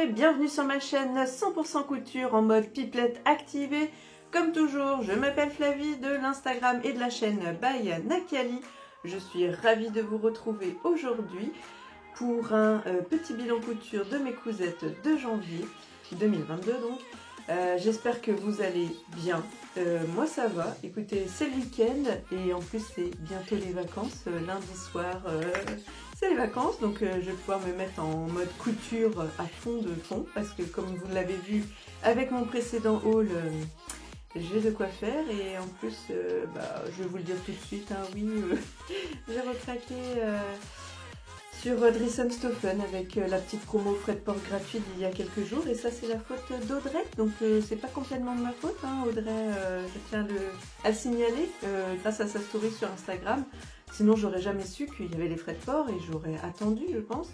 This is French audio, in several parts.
et bienvenue sur ma chaîne 100% couture en mode pipelette activée. Comme toujours, je m'appelle Flavie de l'Instagram et de la chaîne by Nakali. Je suis ravie de vous retrouver aujourd'hui pour un petit bilan couture de mes cousettes de janvier 2022 donc. J'espère que vous allez bien. Moi ça va, écoutez, c'est le week-end et en plus c'est bientôt les vacances. Lundi soir c'est les vacances, donc je vais pouvoir me mettre en mode couture à fond de fond parce que comme vous l'avez vu avec mon précédent haul, j'ai de quoi faire. Et en plus je vais vous le dire tout de suite, hein, oui, j'ai recraqué sur Dressenstoffen avec la petite promo frais de port gratuite il y a quelques jours, et ça c'est la faute d'Audrey, donc c'est pas complètement de ma faute, hein. Audrey, je tiens à le signaler grâce à sa story sur Instagram, sinon j'aurais jamais su qu'il y avait les frais de port et j'aurais attendu, je pense.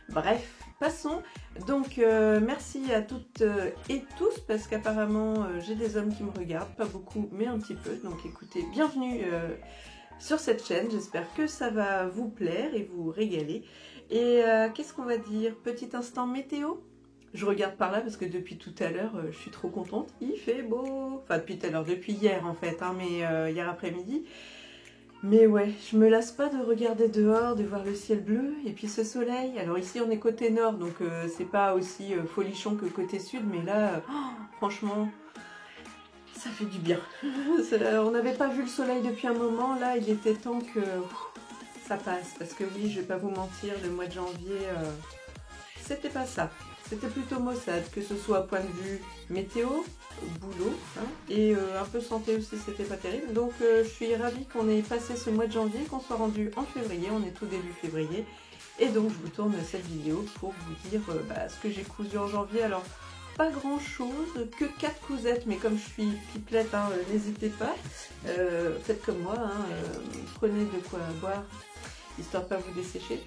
Bref, passons. Donc merci à toutes et tous, parce qu'apparemment j'ai des hommes qui me regardent, pas beaucoup mais un petit peu, donc écoutez, bienvenue sur cette chaîne, j'espère que ça va vous plaire et vous régaler. Et qu'est-ce qu'on va dire? Petit instant météo. Je regarde par là parce que depuis tout à l'heure, je suis trop contente. Il fait beau. Enfin, depuis tout à l'heure, depuis hier en fait, hein, mais hier après-midi. Mais ouais, je me lasse pas de regarder dehors, de voir le ciel bleu et puis ce soleil. Alors ici, on est côté nord, donc c'est pas aussi folichon que côté sud, mais là, franchement, ça fait du bien. On n'avait pas vu le soleil depuis un moment, là il était temps que ça passe. Parce que oui, je vais pas vous mentir, le mois de janvier, c'était pas ça. C'était plutôt maussade, que ce soit point de vue météo, boulot, hein, et un peu santé aussi, c'était pas terrible. Donc je suis ravie qu'on ait passé ce mois de janvier, qu'on soit rendu en février, on est tout début février. Et donc je vous tourne cette vidéo pour vous dire ce que j'ai cousu en janvier. Alors, pas grand chose, que 4 cousettes, mais comme je suis pipelette, hein, n'hésitez pas, faites comme moi, hein, prenez de quoi boire, histoire de pas vous dessécher.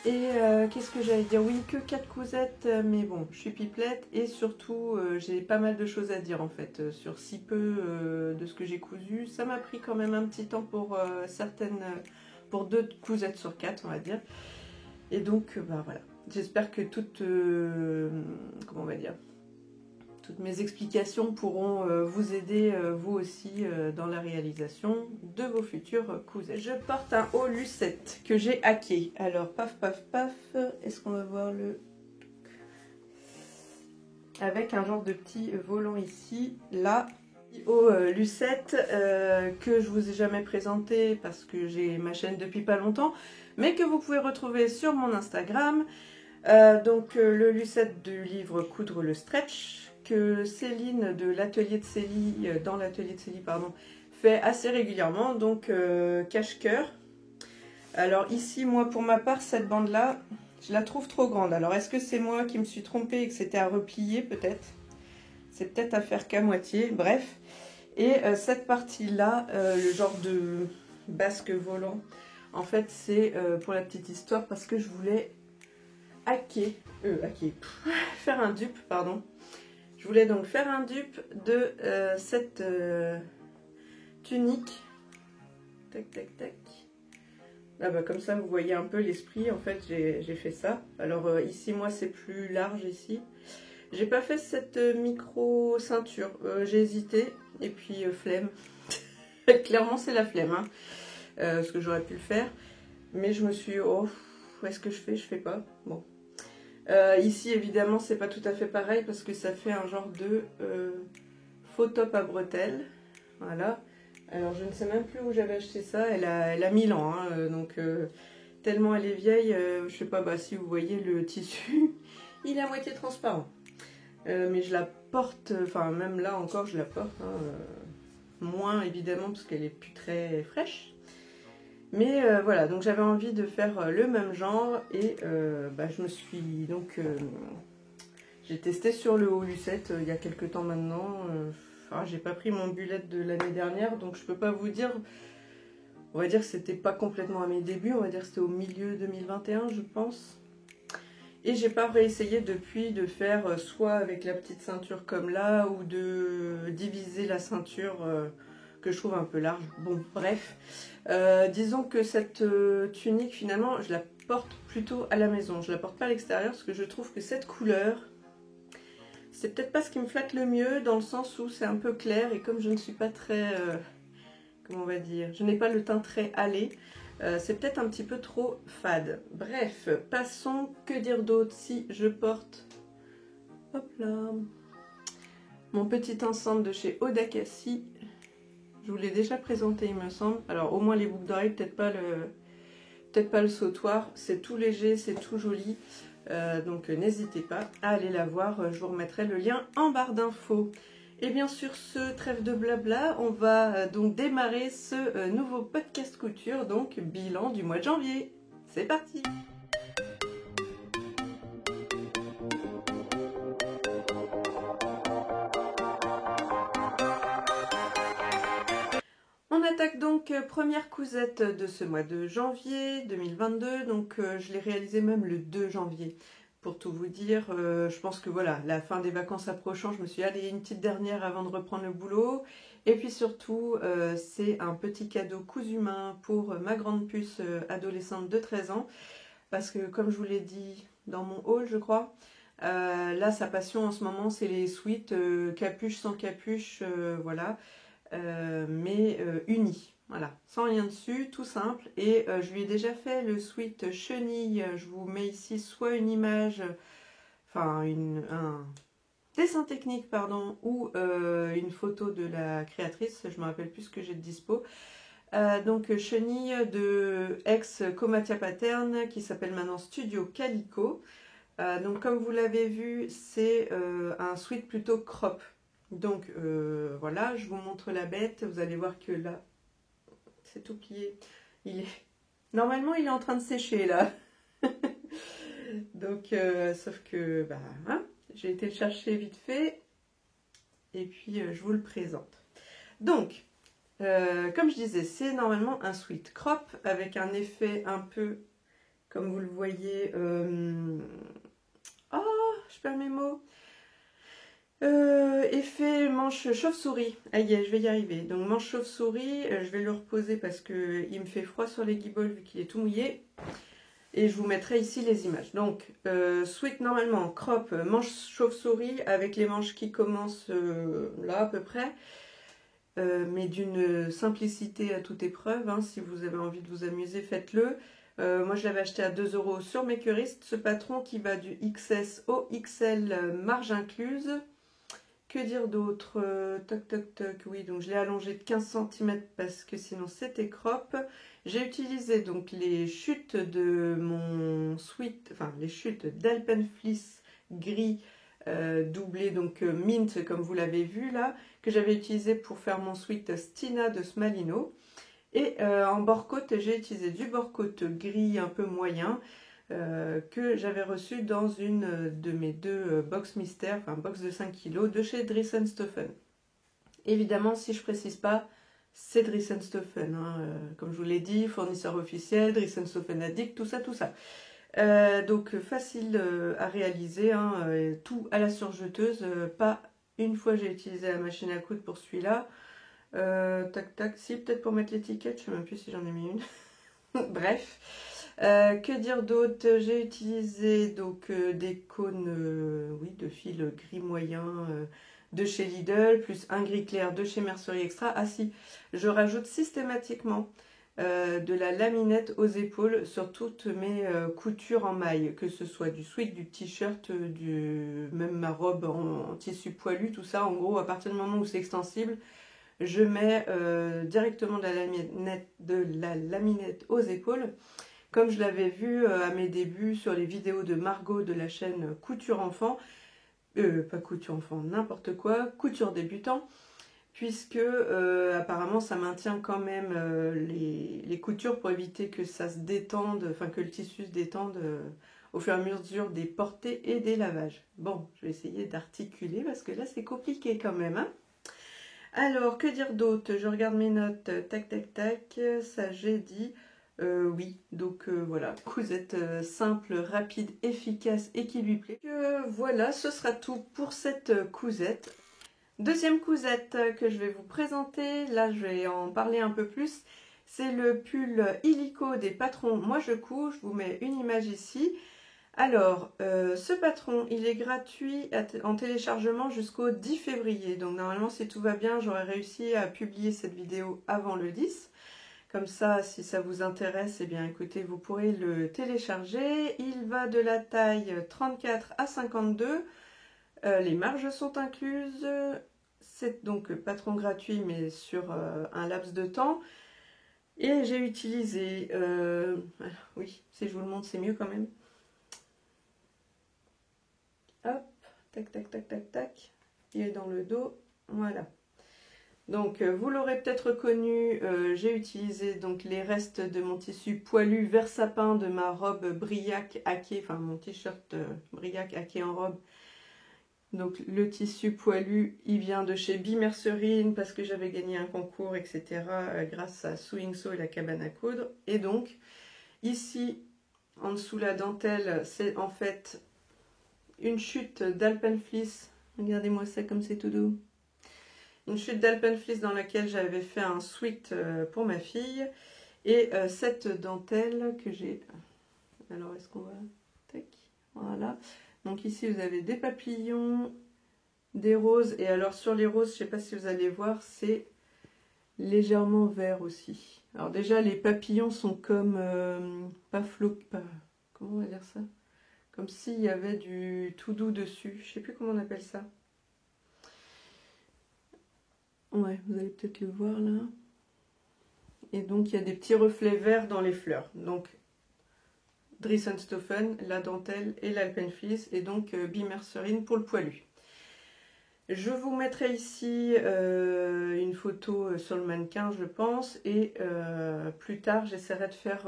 Et qu'est-ce que j'allais dire? Oui, que 4 cousettes, mais bon, je suis pipelette et surtout j'ai pas mal de choses à dire en fait, sur si peu de ce que j'ai cousu. Ça m'a pris quand même un petit temps pour pour 2 cousettes sur 4, on va dire. Et donc, voilà, j'espère que toutes, comment on va dire, toutes mes explications pourront vous aider, vous aussi, dans la réalisation de vos futures cousettes. Je porte un haut Lucette que j'ai hacké. Alors, paf, paf, paf, est-ce qu'on va voir le... Avec un genre de petit volant ici, là. Haut Lucette que je vous ai jamais présenté parce que j'ai ma chaîne depuis pas longtemps, mais que vous pouvez retrouver sur mon Instagram. Donc, le Lucette du livre Coudre le Stretch, que Céline de l'atelier de Célie, dans l'atelier de Célie, pardon, fait assez régulièrement, donc cache-cœur. Alors ici, moi pour ma part, cette bande là, je la trouve trop grande. Alors est-ce que c'est moi qui me suis trompée et que c'était à replier peut-être? C'est peut-être à faire qu'à moitié, bref. Et cette partie là, le genre de basque volant, en fait c'est pour la petite histoire, parce que je voulais faire un dupe, pardon. Je voulais donc faire un dupe de cette tunique. Tac, tac, tac. Là, comme ça, vous voyez un peu l'esprit. En fait, j'ai fait ça. Alors ici, moi, c'est plus large ici. J'ai pas fait cette micro ceinture. J'ai hésité. Et puis, flemme. Clairement, c'est la flemme. Hein. Parce que j'aurais pu le faire. Mais je me suis dit, oh, est-ce que je fais? Je fais pas. Bon. Ici évidemment c'est pas tout à fait pareil parce que ça fait un genre de faux top à bretelles, voilà. Alors je ne sais même plus où j'avais acheté ça, elle a 1000 ans, hein, donc tellement elle est vieille, je sais pas si vous voyez le tissu, il est à moitié transparent, mais je la porte, enfin même là encore je la porte, hein, moins évidemment parce qu'elle est plus très fraîche. Mais voilà, donc j'avais envie de faire le même genre et je me suis donc... j'ai testé sur le haut Lucette il y a quelques temps maintenant. J'ai pas pris mon bullet de l'année dernière, donc je peux pas vous dire... On va dire que c'était pas complètement à mes débuts, on va dire que c'était au milieu 2021 je pense. Et j'ai pas réessayé depuis de faire soit avec la petite ceinture comme là, ou de diviser la ceinture... que je trouve un peu large. Bon, bref. Disons que cette tunique, finalement, je la porte plutôt à la maison. Je la porte pas à l'extérieur parce que je trouve que cette couleur, C'est peut-être pas ce qui me flatte le mieux, dans le sens où c'est un peu clair, et comme je ne suis pas très, comment on va dire, je n'ai pas le teint très hâlé, c'est peut-être un petit peu trop fade. Bref, passons, que dire d'autre si je porte, hop là, mon petit ensemble de chez Odakassi. Je vous l'ai déjà présenté, il me semble. Alors au moins les boucles d'oreilles, peut-être pas le sautoir, c'est tout léger, c'est tout joli. Donc n'hésitez pas à aller la voir, je vous remettrai le lien en barre d'infos. Et bien sur ce trêve de blabla, on va donc démarrer ce nouveau podcast couture, donc bilan du mois de janvier. C'est parti! On attaque donc première cousette de ce mois de janvier 2022, donc je l'ai réalisé même le 2 janvier. Pour tout vous dire, je pense que voilà, la fin des vacances approchant, je me suis dit, allez, une petite dernière avant de reprendre le boulot. Et puis surtout, c'est un petit cadeau cousu main pour ma grande puce adolescente de 13 ans. Parce que comme je vous l'ai dit dans mon haul, je crois, là, sa passion en ce moment, c'est les sweats capuche sans capuche, voilà. Mais unis, voilà, sans rien dessus, tout simple. Et je lui ai déjà fait le sweat chenille. Je vous mets ici soit une image, enfin un dessin technique, pardon, ou une photo de la créatrice. Je me rappelle plus ce que j'ai de dispo. Donc chenille de ex Comatia Pattern qui s'appelle maintenant Studio Calico. Donc comme vous l'avez vu, c'est un sweat plutôt crop. Donc voilà, je vous montre la bête, vous allez voir que là, c'est tout plié. Normalement, il est en train de sécher là. Donc, sauf que, bah, hein, j'ai été le chercher vite fait. Et puis, je vous le présente. Donc, comme je disais, c'est normalement un sweat crop avec un effet un peu, comme vous le voyez, oh, je perds mes mots. Effet manche chauve-souris. Aïe, je vais y arriver. Donc manche chauve-souris, je vais le reposer parce que il me fait froid sur les guibolles vu qu'il est tout mouillé. Et je vous mettrai ici les images. Donc sweat normalement crop manche chauve-souris avec les manches qui commencent là à peu près. Mais d'une simplicité à toute épreuve. Hein. Si vous avez envie de vous amuser, faites-le. Moi je l'avais acheté à 2 € sur Makerist. Ce patron qui va du XS au XL marge incluse. Que dire d'autre? Toc toc toc, oui, donc je l'ai allongé de 15 cm parce que sinon c'était crop. J'ai utilisé donc les chutes de mon sweat, enfin les chutes d'Alpenfleece gris doublé, donc mint comme vous l'avez vu là, que j'avais utilisé pour faire mon sweat Stina de Smalino. Et en bord-côte, j'ai utilisé du bord-côte gris un peu moyen. Que j'avais reçu dans une de mes deux box mystères, enfin box de 5 kg de chez Dries+Stoffen. Évidemment, si je précise pas, c'est Dries+Stoffen, hein, comme je vous l'ai dit, fournisseur officiel, Dries+Stoffen Addict, tout ça, tout ça. Donc facile à réaliser, hein, tout à la surjeteuse, pas une fois j'ai utilisé la machine à coudre pour celui-là. Tac tac, si peut-être pour mettre l'étiquette, je sais même plus si j'en ai mis une. Bref. Que dire d'autre? J'ai utilisé donc des cônes oui, de fil gris moyen de chez Lidl, plus un gris clair de chez Mercerie Extra. Ah si, je rajoute systématiquement de la laminette aux épaules sur toutes mes coutures en maille, que ce soit du sweat, du t-shirt, même ma robe en tissu poilu, tout ça. En gros, à partir du moment où c'est extensible, je mets directement de la laminette aux épaules. Comme je l'avais vu à mes débuts sur les vidéos de Margot de la chaîne Couture Enfant, pas Couture Enfant, n'importe quoi, Couture Débutant, puisque apparemment ça maintient quand même les coutures pour éviter que ça se détende, enfin que le tissu se détende au fur et à mesure des portées et des lavages. Bon, je vais essayer d'articuler parce que là c'est compliqué quand même, hein. Alors, que dire d'autre? Je regarde mes notes, tac tac tac, ça j'ai dit... oui, donc voilà, cousette simple, rapide, efficace et qui lui plaît. Voilà, ce sera tout pour cette cousette. Deuxième cousette que je vais vous présenter, là je vais en parler un peu plus, c'est le pull illico des patrons Moi je couds, je vous mets une image ici. Alors, ce patron, il est gratuit en téléchargement jusqu'au 10 février. Donc normalement, si tout va bien, j'aurai réussi à publier cette vidéo avant le 10. Comme ça, si ça vous intéresse, eh bien écoutez, vous pourrez le télécharger. Il va de la taille 34 à 52. Les marges sont incluses. C'est donc patron gratuit, mais sur un laps de temps. Et j'ai utilisé... oui, si je vous le montre, c'est mieux quand même. Hop, tac, tac, tac, tac, tac. Il est dans le dos, voilà. Donc, vous l'aurez peut-être reconnu, j'ai utilisé donc les restes de mon tissu poilu vert sapin de ma robe Briac haquée, enfin mon t-shirt Briac haqué en robe. Donc, le tissu poilu, il vient de chez Bimercerine parce que j'avais gagné un concours, etc. Grâce à Sewing Sew et la cabane à coudre. Et donc, ici, en dessous la dentelle, c'est en fait une chute d'Alpenfleece. Regardez-moi ça comme c'est tout doux. Une chute d'Alpenfleece dans laquelle j'avais fait un sweat pour ma fille. Et cette dentelle que j'ai... Alors, est-ce qu'on va... Tac, voilà. Donc ici, vous avez des papillons, des roses. Et alors, sur les roses, je ne sais pas si vous allez voir, c'est légèrement vert aussi. Alors déjà, les papillons sont comme... comment on va dire ça? Comme s'il y avait du tout doux dessus. Je ne sais plus comment on appelle ça. Ouais, vous allez peut-être le voir là. Et donc, il y a des petits reflets verts dans les fleurs. Donc, Dries & Stoffen, la dentelle et l'Alpenfleece. Et donc, Bimercerine pour le poilu. Je vous mettrai ici une photo sur le mannequin, je pense. Et plus tard, j'essaierai de faire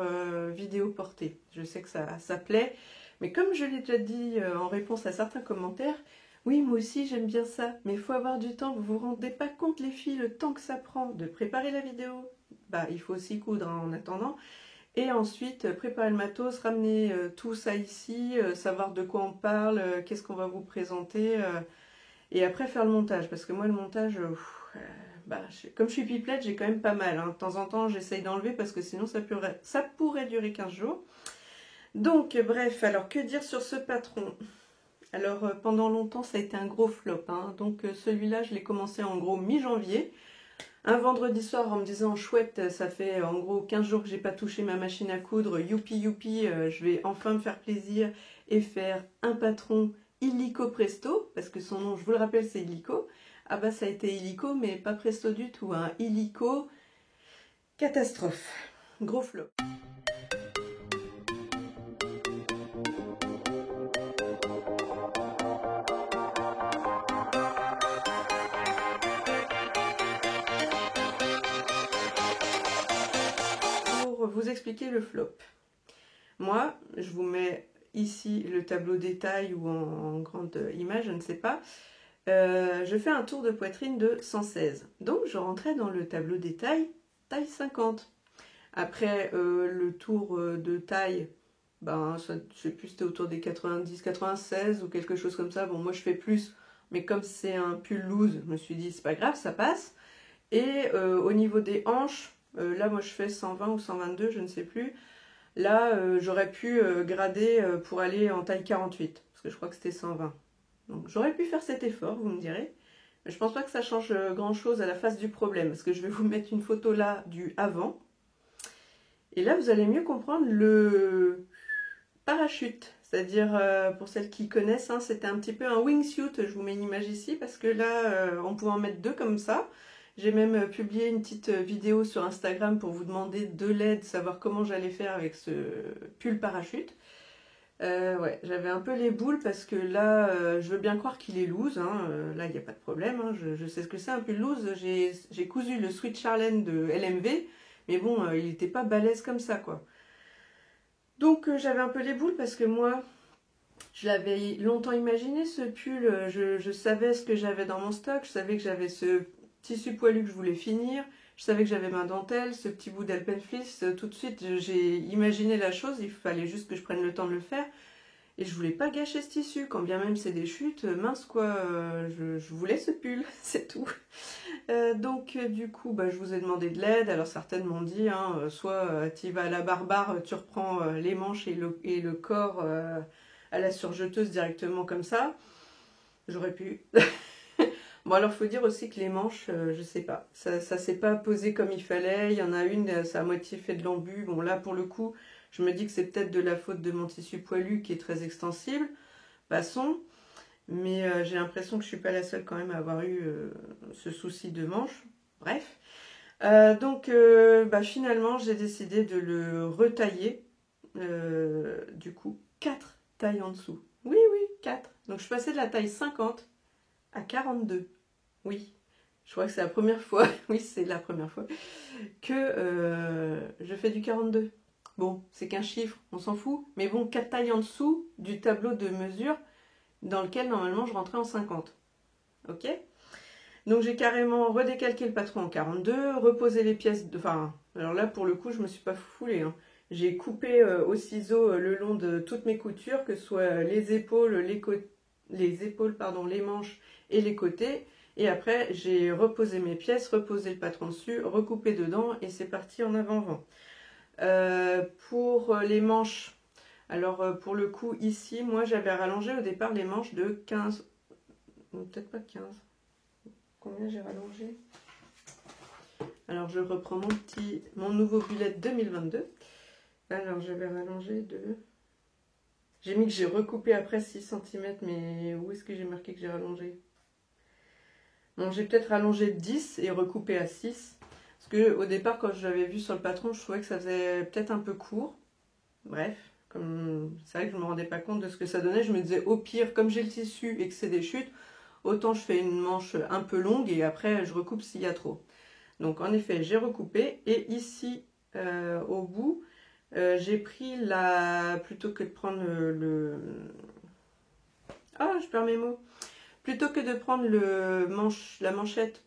vidéo portée. Je sais que ça plaît. Mais comme je l'ai déjà dit en réponse à certains commentaires, oui, moi aussi j'aime bien ça, mais il faut avoir du temps. Vous vous rendez pas compte, les filles, le temps que ça prend de préparer la vidéo. Bah, il faut aussi coudre hein, en attendant. Et ensuite, préparer le matos, ramener tout ça ici, savoir de quoi on parle, qu'est-ce qu'on va vous présenter. Et après faire le montage, parce que moi le montage, comme je suis pipelette, j'ai quand même pas mal. Hein. De temps en temps, j'essaye d'enlever parce que sinon ça pourrait durer 15 jours. Donc, bref, alors que dire sur ce patron? Alors, pendant longtemps, ça a été un gros flop. Hein. Donc, celui-là, je l'ai commencé en gros mi-janvier. Un vendredi soir, en me disant, chouette, ça fait en gros 15 jours que j'ai pas touché ma machine à coudre. Youpi, youpi, je vais enfin me faire plaisir et faire un patron illico presto. Parce que son nom, je vous le rappelle, c'est illico. Ah bah, ça a été illico, mais pas presto du tout. Hein. Illico, catastrophe. Gros flop. Vous expliquer le flop. Moi, je vous mets ici le tableau détail ou en grande image, je ne sais pas. Je fais un tour de poitrine de 116. Donc, je rentrais dans le tableau détail taille 50. Après, le tour de taille, ben, ça, je sais plus, c'était autour des 90, 96 ou quelque chose comme ça. Bon, moi, je fais plus, mais comme c'est un pull loose, je me suis dit, c'est pas grave, ça passe. Et au niveau des hanches, là, moi, je fais 120 ou 122, je ne sais plus. Là, j'aurais pu grader pour aller en taille 48, parce que je crois que c'était 120. Donc, j'aurais pu faire cet effort, vous me direz. Mais je pense pas que ça change grand-chose à la face du problème, parce que je vais vous mettre une photo là du avant. Et là, vous allez mieux comprendre le parachute. C'est-à-dire, pour celles qui connaissent, hein, c'était un petit peu un wingsuit. Je vous mets une image ici, parce que là, on pouvait en mettre deux comme ça. J'ai même publié une petite vidéo sur Instagram pour vous demander de l'aide, savoir comment j'allais faire avec ce pull parachute. Ouais, j'avais un peu les boules parce que là, je veux bien croire qu'il est loose. Hein, là, il n'y a pas de problème. Hein, je sais ce que c'est un pull loose. J'ai cousu le Sweet Charlène de LMV, mais bon, il n'était pas balèze comme ça, quoi. Donc, j'avais un peu les boules parce que moi, je l'avais longtemps imaginé, ce pull. Je savais ce que j'avais dans mon stock. Je savais que j'avais ce tissu poilu que je voulais finir, je savais que j'avais ma dentelle, ce petit bout d'Alpenfleece, tout de suite j'ai imaginé la chose, il fallait juste que je prenne le temps de le faire, et je voulais pas gâcher ce tissu, quand bien même c'est des chutes, mince quoi, je voulais ce pull, c'est tout. Donc du coup, bah, je vous ai demandé de l'aide, alors certaines m'ont dit, hein, soit tu vas à la barbare, tu reprends les manches et le corps à la surjeteuse directement comme ça. J'aurais pu. Bon, alors faut dire aussi que les manches, je sais pas, ça s'est pas posé comme il fallait. Il y en a une, ça a moitié fait de l'embu. Bon, là pour le coup, je me dis que c'est peut-être de la faute de mon tissu poilu qui est très extensible. Passons. Mais j'ai l'impression que je suis pas la seule quand même à avoir eu ce souci de manche. Bref. Donc finalement, j'ai décidé de le retailler. Du coup, 4 tailles en dessous. Oui, 4. Donc je passais de la taille 50 à 42. Oui, je crois que c'est la première fois, oui, c'est la première fois que je fais du 42. Bon, c'est qu'un chiffre, on s'en fout. Mais bon, 4 tailles en dessous du tableau de mesure dans lequel normalement je rentrais en 50. Ok ? Donc j'ai carrément redécalqué le patron en 42, reposé les pièces, enfin, alors là pour le coup je me suis pas foulée, hein. J'ai coupé au ciseau le long de toutes mes coutures, que ce soit les épaules, les manches et les côtés. Et après j'ai reposé mes pièces, reposé le patron dessus, recoupé dedans et c'est parti en avant-vent. Pour les manches, alors pour le coup ici, moi j'avais rallongé au départ les manches de 15, peut-être pas 15. Combien j'ai rallongé? Alors je reprends mon nouveau bullet 2022. Alors j'avais rallongé de... J'ai mis que j'ai recoupé après 6 cm, mais où est-ce que j'ai marqué que j'ai rallongé? Bon, j'ai peut-être rallongé de 10 et recoupé à 6. Parce que au départ, quand j'avais vu sur le patron, je trouvais que ça faisait peut-être un peu court. Bref, c'est vrai que je ne me rendais pas compte de ce que ça donnait. Je me disais, au pire, comme j'ai le tissu et que c'est des chutes, autant je fais une manche un peu longue et après je recoupe s'il y a trop. Donc en effet, j'ai recoupé et ici au bout, j'ai pris plutôt que de prendre je perds mes mots. Plutôt que de prendre la manchette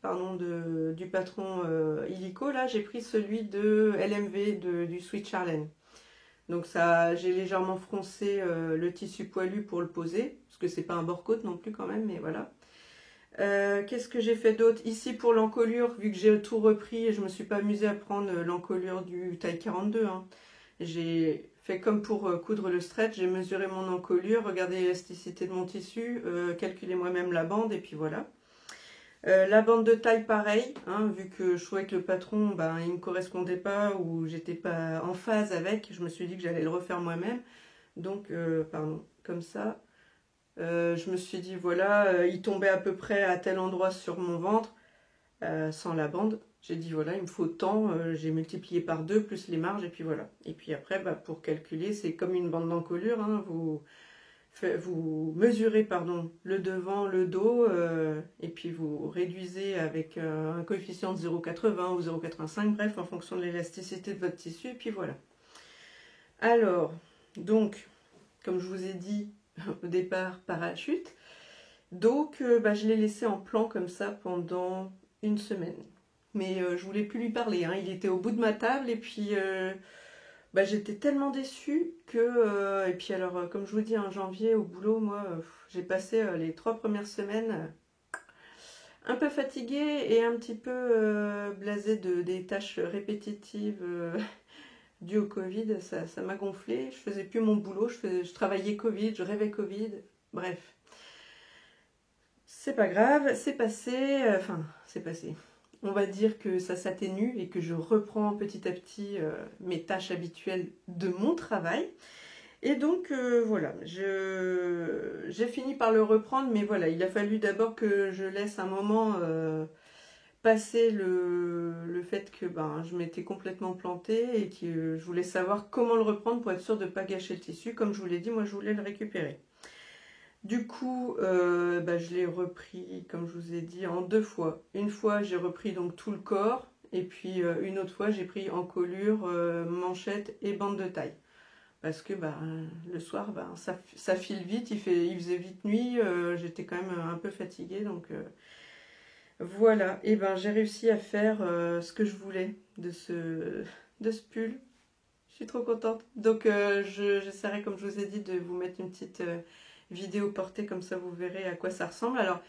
du patron illico, là j'ai pris celui de LMV du Sweet Charlène. Donc ça, j'ai légèrement froncé le tissu poilu pour le poser, parce que c'est pas un bord-côte non plus quand même, mais voilà. Qu'est-ce que j'ai fait d'autre? Ici pour l'encolure, vu que j'ai tout repris, je me suis pas amusée à prendre l'encolure du taille 42. Hein. J'ai fait comme pour coudre le stretch, j'ai mesuré mon encolure, regardé l'élasticité de mon tissu, calculé moi-même la bande et puis voilà. La bande de taille pareil, hein, vu que je trouvais que le patron il me correspondait pas ou j'étais pas en phase avec, je me suis dit que j'allais le refaire moi-même. Donc comme ça. Je me suis dit voilà, il tombait à peu près à tel endroit sur mon ventre, sans la bande. J'ai dit voilà, il me faut tant, j'ai multiplié par 2 plus les marges et puis voilà. Et puis après, pour calculer, c'est comme une bande d'encolure, hein, vous mesurez le devant, le dos, et puis vous réduisez avec un coefficient de 0,80 ou 0,85, bref, en fonction de l'élasticité de votre tissu, et puis voilà. Alors, donc, comme je vous ai dit, au départ parachute. Donc je l'ai laissé en plan comme ça pendant une semaine. Mais je voulais plus lui parler, hein. Il était au bout de ma table et puis j'étais tellement déçue que... et puis alors, comme je vous dis, en janvier au boulot, moi, j'ai passé les 3 premières semaines un peu fatiguée et un petit peu blasée des tâches répétitives dû au Covid, ça m'a gonflé. Je faisais plus mon boulot, je travaillais Covid, je rêvais Covid. Bref. C'est pas grave, c'est passé. C'est passé. On va dire que ça s'atténue et que je reprends petit à petit mes tâches habituelles de mon travail. Et donc voilà, j'ai fini par le reprendre, mais voilà, il a fallu d'abord que je laisse un moment... passer le fait que je m'étais complètement plantée et que je voulais savoir comment le reprendre pour être sûre de ne pas gâcher le tissu. Comme je vous l'ai dit, moi je voulais le récupérer. Du coup, je l'ai repris, comme je vous ai dit, en 2 fois. Une fois, j'ai repris donc tout le corps. Et puis une autre fois, j'ai pris encolure, manchette et bande de taille. Parce que le soir, ça file vite, il faisait vite nuit. J'étais quand même un peu fatiguée, donc... Voilà, et j'ai réussi à faire ce que je voulais de ce pull. Je suis trop contente. Donc j'essaierai, comme je vous ai dit, de vous mettre une petite vidéo portée, comme ça vous verrez à quoi ça ressemble. Alors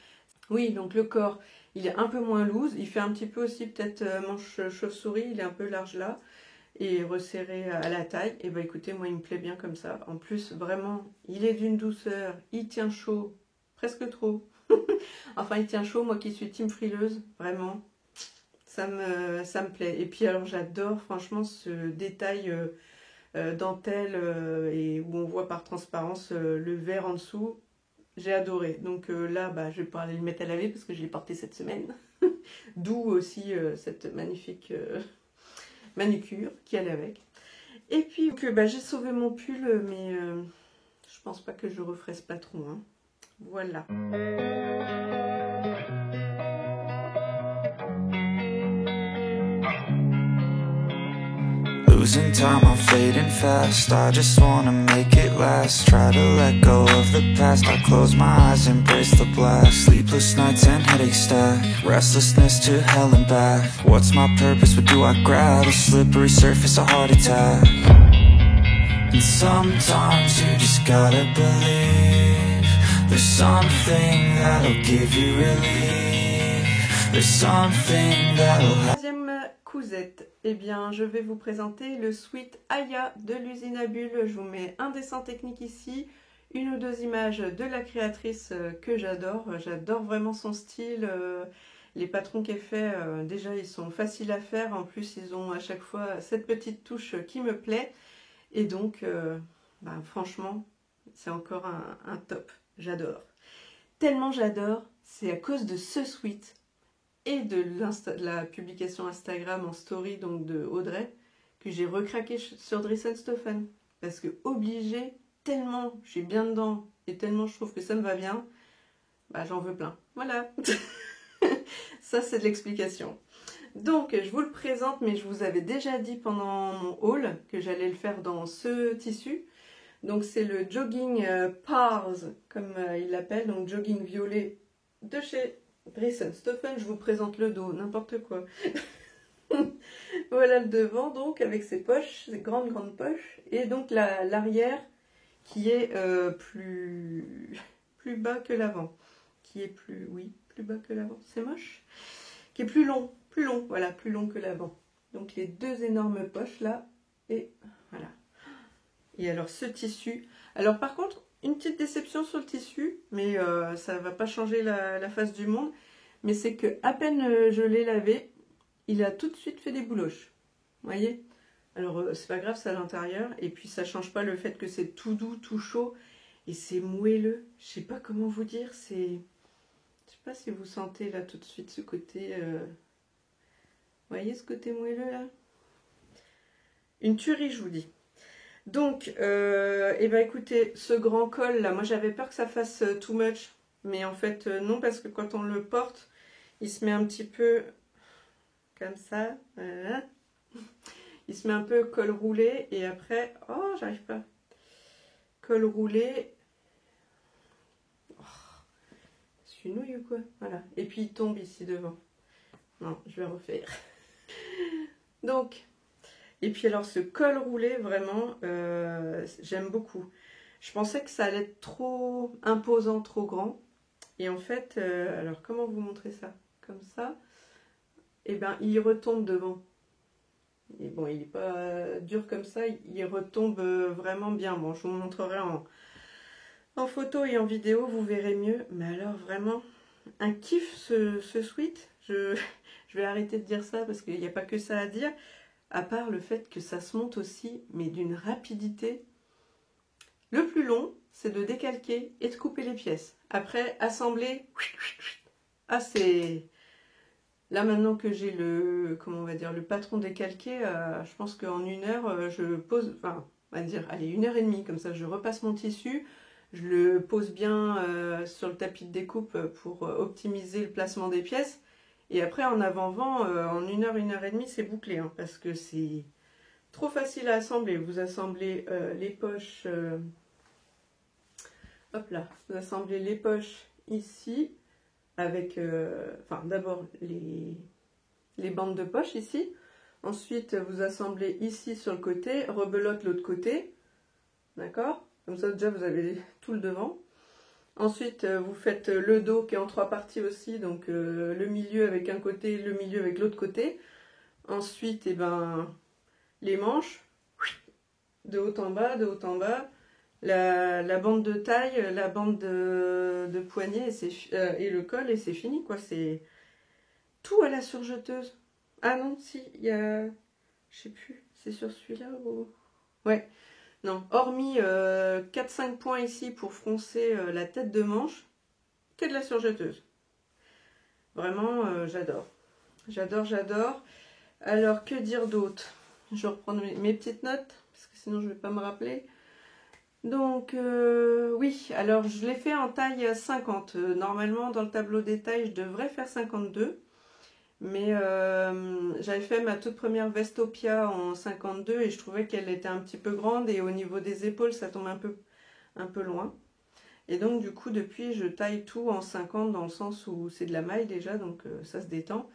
oui, donc le corps, il est un peu moins loose. Il fait un petit peu aussi peut-être manche chauve-souris, il est un peu large là. et resserré à la taille. Et bah écoutez, moi il me plaît bien comme ça. En plus, vraiment, il est d'une douceur, il tient chaud, presque trop. Enfin, il tient chaud, moi qui suis team frileuse, vraiment, ça me plaît. Et puis alors, j'adore franchement ce détail dentelle et où on voit par transparence le verre en dessous. J'ai adoré. Donc là, bah, je vais pas aller le mettre à laver parce que je l'ai porté cette semaine. D'où aussi cette magnifique manucure qui allait avec. Et puis, bah, j'ai sauvé mon pull, mais je pense pas que je referai ce patron. Hein. Voilà. Losing time, I'm fading fast. I just wanna make it last. Try to let go of the past. I close my eyes, embrace the blast. Sleepless nights and headaches stack. Restlessness to hell and back. What's my purpose? What do I grab? A slippery surface, a heart attack. And sometimes you just gotta believe. There's something that'll give you relief. There's something that'll help. Troisième cousette. Eh bien, je vais vous présenter le Sweet Aya de l'usine à bulles. Je vous mets un dessin technique ici, une ou deux images de la créatrice que j'adore. J'adore vraiment son style. Les patrons qu'elle fait, déjà, ils sont faciles à faire. En plus, ils ont à chaque fois cette petite touche qui me plaît. Et donc, bah, franchement, c'est encore un top. J'adore. Tellement j'adore, c'est à cause de ce sweat et de la publication Instagram en story donc de Audrey que j'ai recraqué sur Dressenstoffen. Parce que obligé, tellement je suis bien dedans et tellement je trouve que ça me va bien, bah j'en veux plein. Voilà. Ça c'est de l'explication. Donc je vous le présente, mais je vous avais déjà dit pendant mon haul que j'allais le faire dans ce tissu. Donc c'est le Jogging Pars, comme il l'appelle, donc jogging violet de chez Dressenstoffen. Je vous présente le dos, n'importe quoi. Voilà le devant, donc avec ses poches, ses grandes poches, et donc l'arrière qui est plus bas que l'avant, qui est plus bas que l'avant, c'est moche, qui est plus long, voilà, plus long que l'avant. Donc les deux énormes poches là, et voilà. Et alors ce tissu, alors par contre, une petite déception sur le tissu, mais ça va pas changer la face du monde, mais c'est que à peine je l'ai lavé, il a tout de suite fait des bouloches. Vous voyez? Alors c'est pas grave, c'est à l'intérieur, et puis ça change pas le fait que c'est tout doux, tout chaud, et c'est moelleux. Je sais pas comment vous dire, c'est... Je sais pas si vous sentez là tout de suite ce côté... Vous voyez ce côté moelleux là? Une tuerie, je vous dis. Donc, et ben écoutez, ce grand col là, moi j'avais peur que ça fasse too much, mais en fait non, parce que quand on le porte, il se met un petit peu comme ça, voilà. Il se met un peu col roulé, et après, oh j'arrive pas, col roulé, oh, je suis nouille ou quoi, voilà, et puis il tombe ici devant, non, je vais refaire. Donc, et puis alors ce col roulé, vraiment, j'aime beaucoup. Je pensais que ça allait être trop imposant, trop grand. Et en fait, alors comment vous montrer ça? Comme ça. Et bien, il retombe devant. Et bon, il n'est pas dur comme ça, il retombe vraiment bien. Bon, je vous montrerai en photo et en vidéo, vous verrez mieux. Mais alors, vraiment, un kiff ce sweat. Je vais arrêter de dire ça parce qu'il n'y a pas que ça à dire. À part le fait que ça se monte aussi, mais d'une rapidité. Le plus long, c'est de décalquer et de couper les pièces. Après, assembler. Ah, c'est... Là, maintenant que j'ai le... Comment on va dire? Le patron décalqué, je pense qu'en 1 heure, je pose... Enfin, on va dire, allez, 1h30. Comme ça, je repasse mon tissu. Je le pose bien sur le tapis de découpe pour optimiser le placement des pièces. Et après, en avant-vent, en 1 heure, 1h30, c'est bouclé, hein, parce que c'est trop facile à assembler. Vous assemblez les poches, hop là, vous assemblez les poches ici, avec, enfin, d'abord les bandes de poche ici. Ensuite, vous assemblez ici sur le côté, rebelote l'autre côté, d'accord? Comme ça, déjà, vous avez tout le devant. Ensuite, vous faites le dos qui est en 3 parties aussi, donc le milieu avec un côté, le milieu avec l'autre côté. Ensuite, eh ben, les manches, de haut en bas, de haut en bas, la bande de taille, la bande de poignet et le col, et c'est fini, quoi. C'est tout à la surjeteuse. Ah non, si, il y a... Je sais plus, c'est sur celui-là ou... Ouais, non, hormis 4-5 points ici pour froncer la tête de manche, que de la surjeteuse. Vraiment, j'adore. J'adore, j'adore. Alors, que dire d'autre? Je vais reprendre mes petites notes, parce que sinon je ne vais pas me rappeler. Donc, oui, alors je l'ai fait en taille 50. Normalement, dans le tableau des tailles, je devrais faire 52. Mais j'avais fait ma toute première Vestopia en 52 et je trouvais qu'elle était un petit peu grande. Et au niveau des épaules, ça tombe un peu loin. Et donc, du coup, depuis, je taille tout en 50 dans le sens où c'est de la maille déjà, donc ça se détend.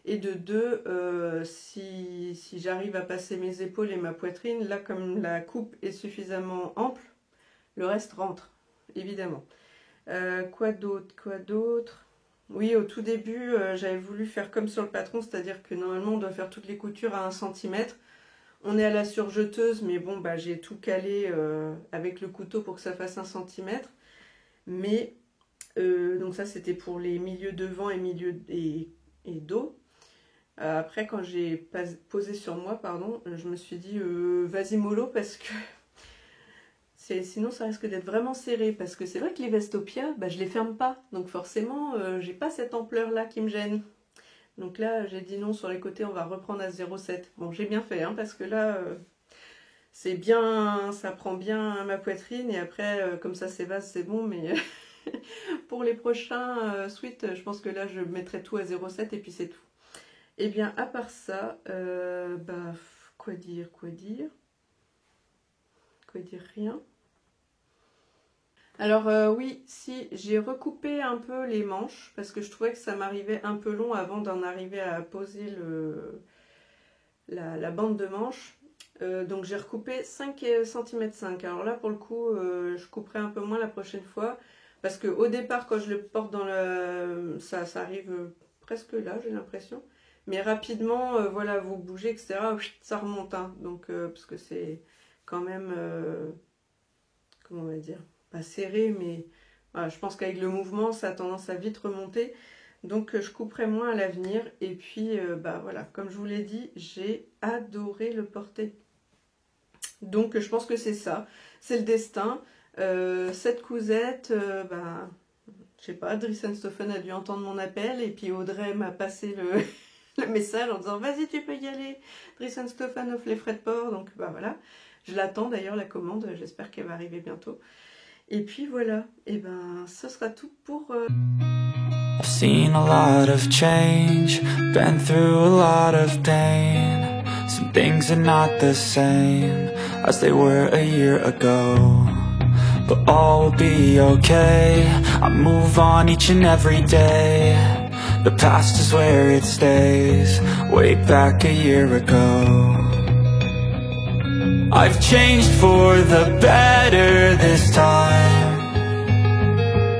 Et de 2, si j'arrive à passer mes épaules et ma poitrine, là comme la coupe est suffisamment ample, le reste rentre, évidemment. Quoi d'autre? Oui, au tout début, j'avais voulu faire comme sur le patron, c'est-à-dire que normalement on doit faire toutes les coutures à 1 cm. On est à la surjeteuse, mais bon, bah, j'ai tout calé avec le couteau pour que ça fasse 1 cm. Mais, donc ça c'était pour les milieux devant et milieux et dos. Après, quand j'ai posé sur moi, pardon, je me suis dit vas-y mollo parce que sinon ça risque d'être vraiment serré. Parce que c'est vrai que les Vestopia, bah, je les ferme pas. Donc forcément, j'ai pas cette ampleur là qui me gêne. Donc là, j'ai dit non, sur les côtés, on va reprendre à 0,7. Bon, j'ai bien fait, hein, parce que là, c'est bien, ça prend bien ma poitrine. Et après, comme ça s'évase, c'est bon. Mais pour les prochains suites, je pense que là, je mettrai tout à 0,7 et puis c'est tout. Et bien, à part ça, bah, quoi dire, rien. Alors oui, si, j'ai recoupé un peu les manches, parce que je trouvais que ça m'arrivait un peu long avant d'en arriver à poser la bande de manche. Donc j'ai recoupé 5 cm 5. Alors là, pour le coup, je couperai un peu moins la prochaine fois, parce qu'au départ, quand je le porte dans ça arrive presque là, j'ai l'impression. Mais rapidement, voilà, vous bougez, etc., ça remonte. Hein. Donc, parce que c'est quand même, comment on va dire, pas serré, mais voilà, je pense qu'avec le mouvement, ça a tendance à vite remonter. Donc, je couperai moins à l'avenir. Et puis, bah voilà, comme je vous l'ai dit, j'ai adoré le porter. Donc, je pense que c'est ça. C'est le destin. Cette cousette, bah, je sais pas, Drissen-Stoffen a dû entendre mon appel. Et puis, Audrey m'a passé le message en disant vas-y tu peux y aller, Drissen-Stoffen offre les frais de port, donc bah voilà, je l'attends d'ailleurs la commande, j'espère qu'elle va arriver bientôt. Et puis voilà, et ben ce sera tout pour I've seen a lot of change, been through a lot of pain. Some things are not the same as they were a year ago, but all will be okay. I move on each and every day. The past is where it stays, way back a year ago. I've changed for the better this time.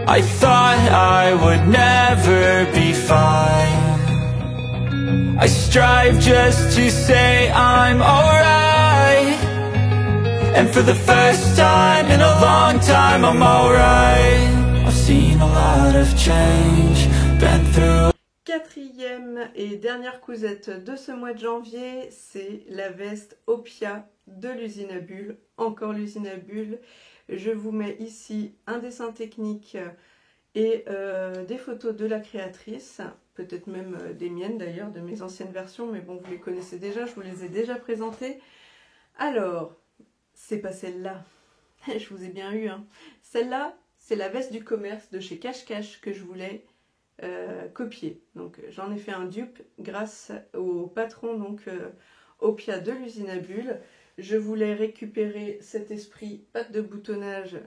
I thought I would never be fine. I strive just to say I'm alright. And for the first time in a long time I'm alright. I've seen a lot of change, been through. Quatrième et dernière cousette de ce mois de janvier, c'est la veste Opia de l'usine à bulles. Encore l'usine à bulles. Je vous mets ici un dessin technique et des photos de la créatrice, peut-être même des miennes d'ailleurs, de mes anciennes versions, mais bon, vous les connaissez déjà, je vous les ai déjà présentées. Alors, c'est pas celle-là, je vous ai bien eu, hein. Celle-là, c'est la veste du commerce de chez Cache Cache que je voulais copier. Donc j'en ai fait un dupe grâce au patron, donc Opia de l'usine à bulles. Je voulais récupérer cet esprit patte de boutonnage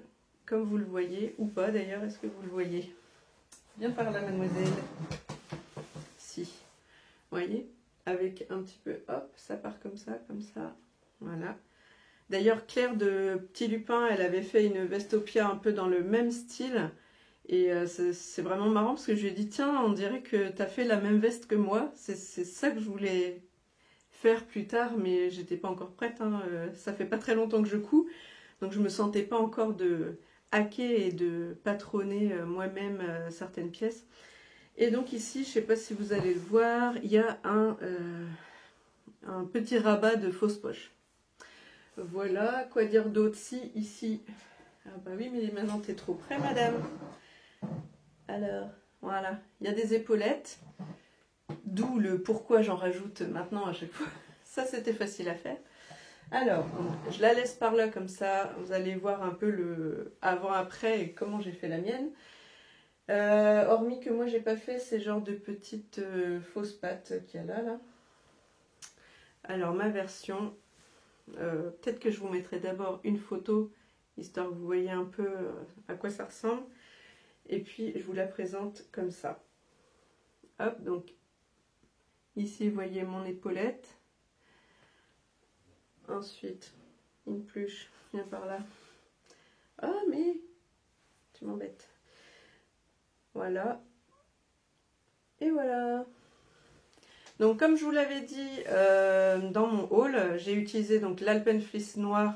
comme vous le voyez, ou pas d'ailleurs, est-ce que vous le voyez? Viens par là mademoiselle. Si, vous voyez, avec un petit peu, hop, ça part comme ça, voilà. D'ailleurs Claire de Petit Lupin, elle avait fait une veste Opia un peu dans le même style. Et c'est vraiment marrant parce que je lui ai dit tiens, on dirait que tu as fait la même veste que moi. C'est ça que je voulais faire plus tard, mais j'étais pas encore prête, hein. Ça fait pas très longtemps que je couds, donc je me sentais pas encore de hacker et de patronner moi-même certaines pièces. Et donc ici, je sais pas si vous allez le voir, il y a un petit rabat de fausse poche. Voilà, quoi dire d'autre? Si, ici... Ah bah oui, mais maintenant t'es trop près, madame. Alors, voilà, il y a des épaulettes, d'où le pourquoi j'en rajoute maintenant à chaque fois. Ça, c'était facile à faire. Alors, je la laisse par là comme ça, vous allez voir un peu le avant-après et comment j'ai fait la mienne. Hormis que moi, j'ai pas fait ces genres de petites fausses pattes qu'il y a là. Alors, ma version, peut-être que je vous mettrai d'abord une photo, histoire que vous voyez un peu à quoi ça ressemble. Et puis, je vous la présente comme ça. Hop, donc, ici, vous voyez mon épaulette. Ensuite, une pluche vient par là. Ah, mais tu m'embêtes. Voilà. Et voilà. Donc, comme je vous l'avais dit dans mon haul, j'ai utilisé donc l'Alpenfleece noir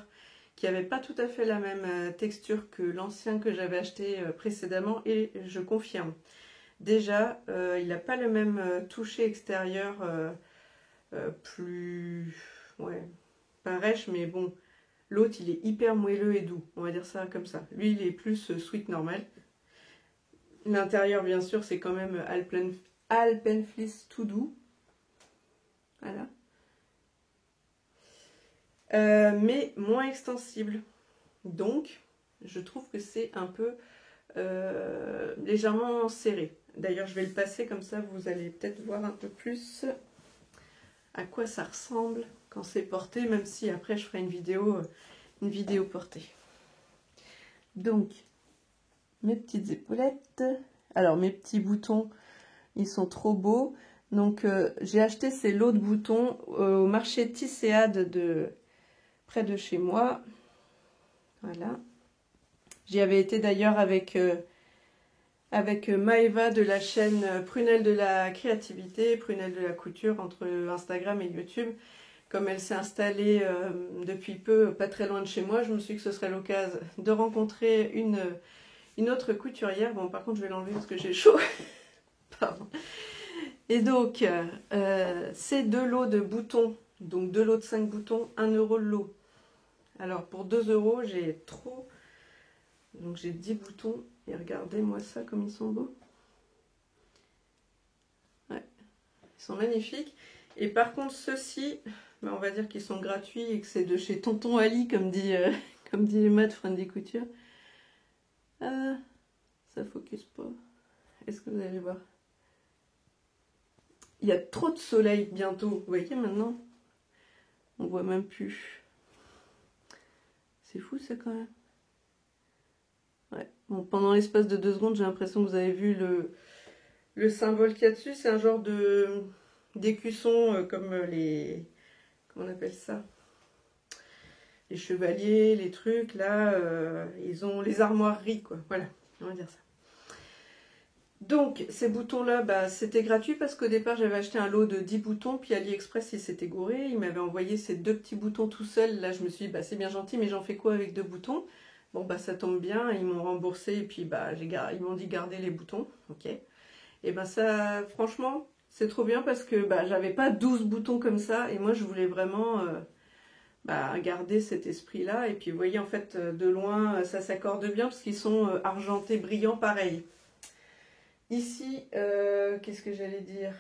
qui n'avait pas tout à fait la même texture que l'ancien que j'avais acheté précédemment, et je confirme. Déjà, il n'a pas le même toucher extérieur, plus... ouais, pas rêche, mais bon, l'autre il est hyper moelleux et doux, on va dire ça comme ça. Lui il est plus sweat normal. L'intérieur bien sûr c'est quand même Alpenfleece tout doux. Voilà. Mais moins extensible. Donc, je trouve que c'est un peu légèrement serré. D'ailleurs, je vais le passer comme ça, vous allez peut-être voir un peu plus à quoi ça ressemble quand c'est porté, même si après je ferai une vidéo portée. Donc, mes petites épaulettes. Alors, mes petits boutons, ils sont trop beaux. Donc, j'ai acheté ces lots de boutons au marché Tisséade de près de chez moi. Voilà. J'y avais été d'ailleurs avec Maëva de la chaîne Prunelle de la créativité, Prunelle de la couture, entre Instagram et YouTube. Comme elle s'est installée depuis peu, pas très loin de chez moi, je me suis dit que ce serait l'occasion de rencontrer une autre couturière. Bon, par contre, je vais l'enlever parce que j'ai chaud. Pardon. Et donc, ces deux lots de boutons, donc deux lots de 5 boutons, 1 € le lot. Alors, pour 2 €, j'ai trop... Donc, j'ai 10 boutons. Et regardez-moi ça, comme ils sont beaux. Ouais, ils sont magnifiques. Et par contre, ceux-ci, ben, on va dire qu'ils sont gratuits et que c'est de chez Tonton Ali, comme dit Matt Friendly Couture. Ça focus pas. Est-ce que vous allez voir? Il y a trop de soleil bientôt. Vous voyez maintenant? On voit même plus. C'est fou ça quand même. Ouais. Bon, pendant l'espace de 2 secondes, j'ai l'impression que vous avez vu le symbole qu'il y a dessus. C'est un genre d'écusson comme les... Comment on appelle ça? Les chevaliers, les trucs, là, ils ont les armoiries, quoi. Voilà, on va dire ça. Donc, ces boutons-là, bah, c'était gratuit parce qu'au départ, j'avais acheté un lot de 10 boutons, puis AliExpress, il s'était gouré. Il m'avait envoyé ces 2 petits boutons tout seuls. Là, je me suis dit, bah, c'est bien gentil, mais j'en fais quoi avec 2 boutons? Bon, bah, ça tombe bien, ils m'ont remboursé, et puis, bah, ils m'ont dit garder les boutons. Ok. Et bah, ça, franchement, c'est trop bien parce que, bah, j'avais pas 12 boutons comme ça, et moi, je voulais vraiment... bah, garder cet esprit-là. Et puis, vous voyez, en fait, de loin, ça s'accorde bien parce qu'ils sont argentés, brillants, pareil. Ici, qu'est-ce que j'allais dire?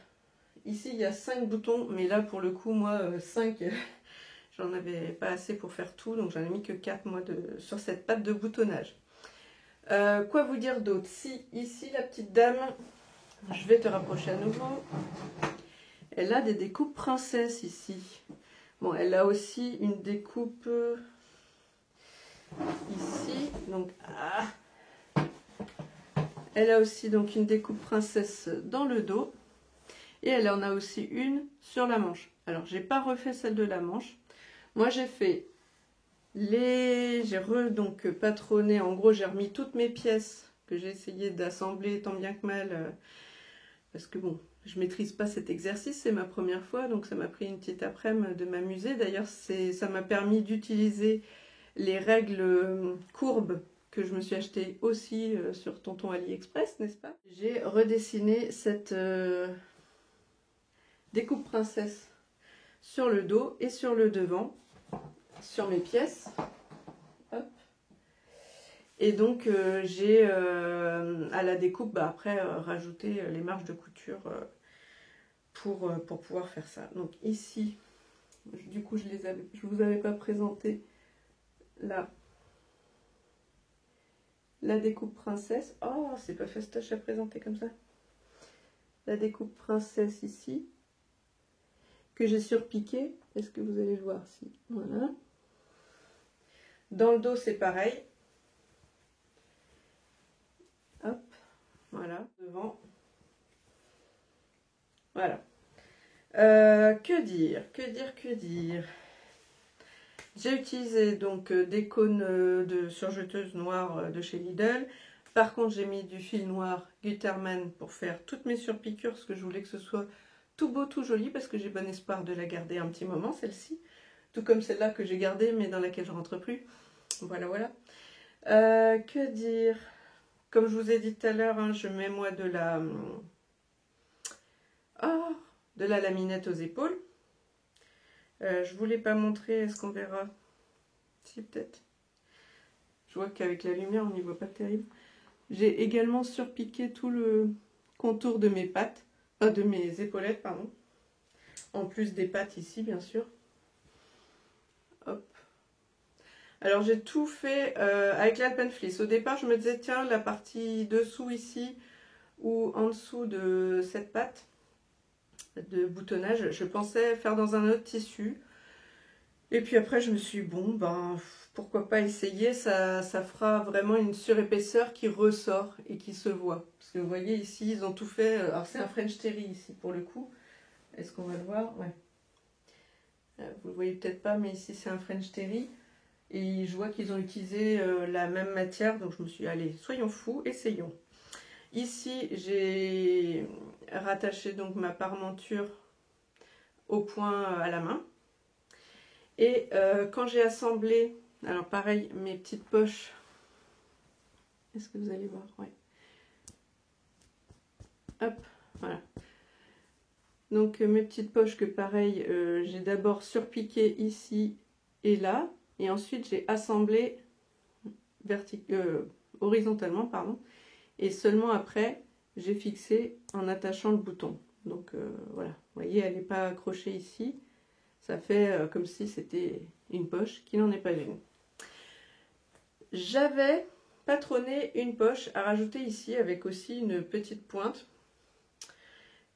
Ici, il y a 5 boutons, mais là, pour le coup, moi, 5, j'en avais pas assez pour faire tout, donc j'en ai mis que 4, moi, sur cette patte de boutonnage. Quoi vous dire d'autre? Si, ici, la petite dame, je vais te rapprocher à nouveau, elle a des découpes princesses, ici. Bon, elle a aussi une découpe ici, donc elle a aussi donc une découpe princesse dans le dos, et elle en a aussi une sur la manche. Alors, j'ai pas refait celle de la manche. Moi, j'ai fait donc patronné. En gros, j'ai remis toutes mes pièces que j'ai essayé d'assembler tant bien que mal, parce que bon, je maîtrise pas cet exercice, c'est ma première fois, donc ça m'a pris une petite après-midi de m'amuser. D'ailleurs, ça m'a permis d'utiliser les règles courbes que je me suis acheté aussi sur Tonton AliExpress, n'est-ce pas? J'ai redessiné cette découpe princesse sur le dos et sur le devant, sur mes pièces. Hop. Et donc j'ai à la découpe, bah, après rajouté les marges de couture pour pouvoir faire ça. Donc ici, du coup je vous avais pas présenté la découpe princesse. Oh, c'est pas fastoche à présenter comme ça. La découpe princesse ici, que j'ai surpiqué. Est-ce que vous allez le voir ici? Voilà. Dans le dos, c'est pareil. Hop, voilà, devant. Voilà. Que dire? J'ai utilisé donc des cônes de surjeteuse noire de chez Lidl. Par contre, j'ai mis du fil noir Gutermann pour faire toutes mes surpiqûres, parce que je voulais que ce soit tout beau, tout joli, parce que j'ai bon espoir de la garder un petit moment, celle-ci. Tout comme celle-là que j'ai gardée, mais dans laquelle je rentre plus. Voilà, voilà. Que dire? Comme je vous ai dit tout à l'heure, hein, je mets moi de la laminette aux épaules. Je ne vous l'ai pas montré, est-ce qu'on verra? Si, peut-être. Je vois qu'avec la lumière, on n'y voit pas terrible. J'ai également surpiqué tout le contour de mes pattes, de mes épaulettes, pardon. En plus des pattes ici, bien sûr. Hop. Alors, j'ai tout fait avec l'Alpenflies. Au départ, je me disais, tiens, la partie dessous ici, ou en dessous de cette patte, de boutonnage, je pensais faire dans un autre tissu. Et puis après je me suis dit, bon ben pourquoi pas essayer, ça fera vraiment une surépaisseur qui ressort et qui se voit. Parce que vous voyez ici ils ont tout fait, alors c'est un French Terry ici pour le coup. Est-ce qu'on va le voir? Ouais. Vous le voyez peut-être pas, mais ici c'est un French Terry. Et je vois qu'ils ont utilisé la même matière, donc je me suis dit, allez, soyons fous, essayons. Ici, j'ai rattaché donc ma parmenture au point à la main. Et quand j'ai assemblé, alors pareil, mes petites poches, est-ce que vous allez voir? Ouais. Hop, voilà. Donc mes petites poches que pareil, j'ai d'abord surpiqué ici et là, et ensuite j'ai assemblé horizontalement, pardon. Et seulement après, j'ai fixé en attachant le bouton. Donc voilà, vous voyez, elle n'est pas accrochée ici. Ça fait comme si c'était une poche, qui n'en est pas une. J'avais patronné une poche à rajouter ici avec aussi une petite pointe.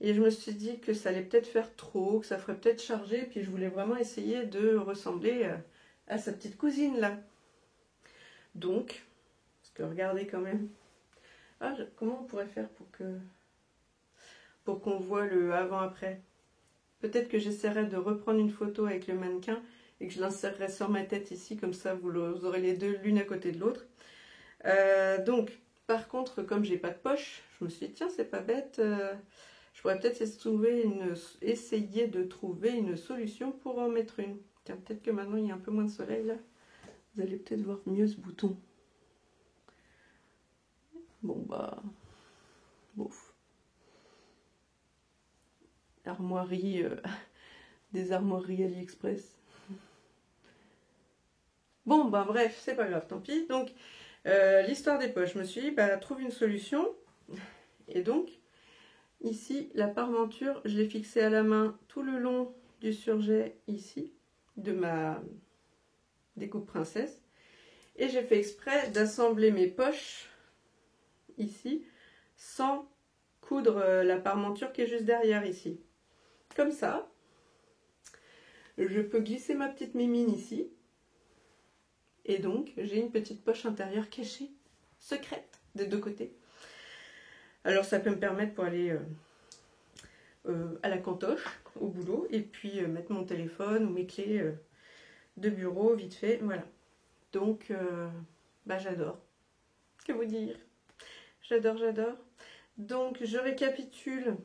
Et je me suis dit que ça allait peut-être faire trop, que ça ferait peut-être charger. Puis je voulais vraiment essayer de ressembler à sa petite cousine là. Donc, parce que regardez quand même. Ah, comment on pourrait faire pour qu'on voit le avant-après? Peut-être que j'essaierai de reprendre une photo avec le mannequin et que je l'insérerai sur ma tête ici, comme ça vous aurez les deux l'une à côté de l'autre. Donc, par contre, comme j'ai pas de poche, je me suis dit, tiens, c'est pas bête, je pourrais peut-être essayer de trouver une solution pour en mettre une. Tiens, peut-être que maintenant il y a un peu moins de soleil là. Vous allez peut-être voir mieux ce bouton. Bon bah, bouf. Armoirie, des armoiries AliExpress. Bon bah bref, c'est pas grave, tant pis. Donc l'histoire des poches, je me suis dit, bah trouve une solution. Et donc, ici, la parmenture, je l'ai fixée à la main tout le long du surjet ici, de ma découpe princesse. Et j'ai fait exprès d'assembler mes poches ici, sans coudre la parmenture qui est juste derrière ici. Comme ça, je peux glisser ma petite mimine ici. Et donc, j'ai une petite poche intérieure cachée, secrète, des deux côtés. Alors, ça peut me permettre pour aller à la cantoche, au boulot, et puis mettre mon téléphone ou mes clés de bureau, vite fait, voilà. Donc, bah, j'adore. Que vous dire? J'adore, j'adore. Donc, je récapitule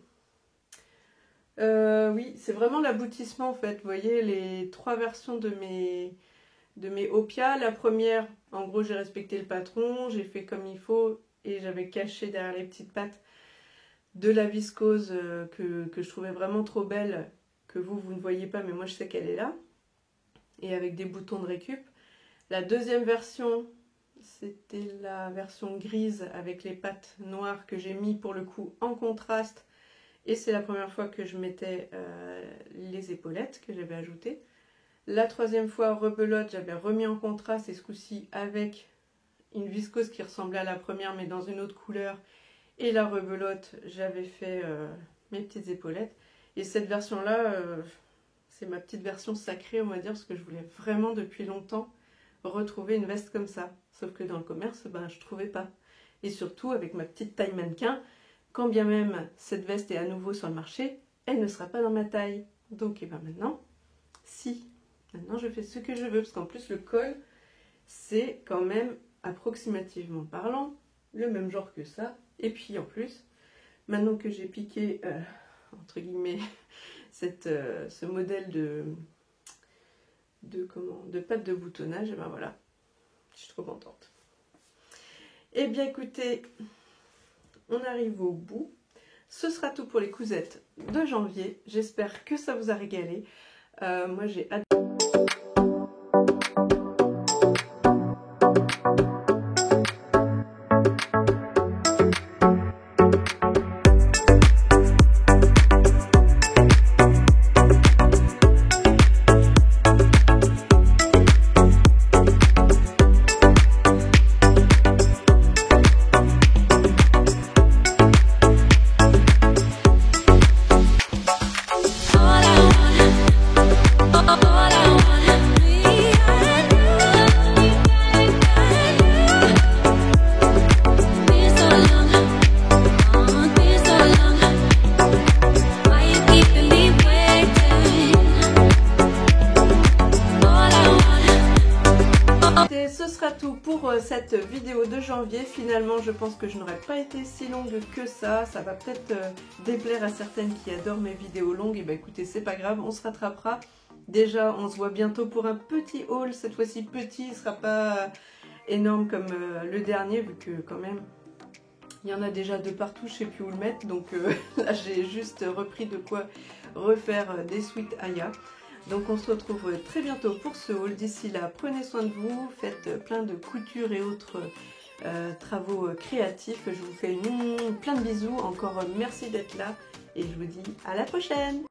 Oui, c'est vraiment l'aboutissement en fait. Vous voyez les 3 versions de mes Opia. La première, en gros, j'ai respecté le patron, j'ai fait comme il faut et j'avais caché derrière les petites pattes de la viscose que je trouvais vraiment trop belle, que vous ne voyez pas, mais moi je sais qu'elle est là. Et avec des boutons de récup. La deuxième version, c'était la version grise avec les pattes noires que j'ai mis pour le coup en contraste. Et c'est la première fois que je mettais les épaulettes que j'avais ajoutées. La troisième fois, rebelote, j'avais remis en contraste et ce coup-ci avec une viscose qui ressemblait à la première mais dans une autre couleur. Et la rebelote, j'avais fait mes petites épaulettes. Et cette version-là, c'est ma petite version sacrée, on va dire, parce que je voulais vraiment depuis longtemps retrouver une veste comme ça. Sauf que dans le commerce, ben, je ne trouvais pas. Et surtout, avec ma petite taille mannequin, quand bien même cette veste est à nouveau sur le marché, elle ne sera pas dans ma taille. Donc, et ben maintenant, si. Maintenant, je fais ce que je veux, parce qu'en plus, le col, c'est quand même, approximativement parlant, le même genre que ça. Et puis, en plus, maintenant que j'ai piqué, entre guillemets, ce modèle de pâte de boutonnage, et ben voilà, je suis trop contente. Et bien, écoutez, on arrive au bout. Ce sera tout pour les cousettes de janvier. J'espère que ça vous a régalé. Moi, j'ai hâte. Ce sera tout pour cette vidéo de janvier. Finalement, je pense que je n'aurais pas été si longue que ça. Ça va peut-être déplaire à certaines qui adorent mes vidéos longues. Et bah écoutez, c'est pas grave, on se rattrapera. Déjà, on se voit bientôt pour un petit haul. Cette fois-ci petit, il ne sera pas énorme comme le dernier, vu que quand même, il y en a déjà de partout, je ne sais plus où le mettre. Donc là, j'ai juste repris de quoi refaire des suites Aya. Donc on se retrouve très bientôt pour ce haul. D'ici là, prenez soin de vous, faites plein de coutures et autres travaux créatifs. Je vous fais plein de bisous. Encore merci d'être là et je vous dis à la prochaine.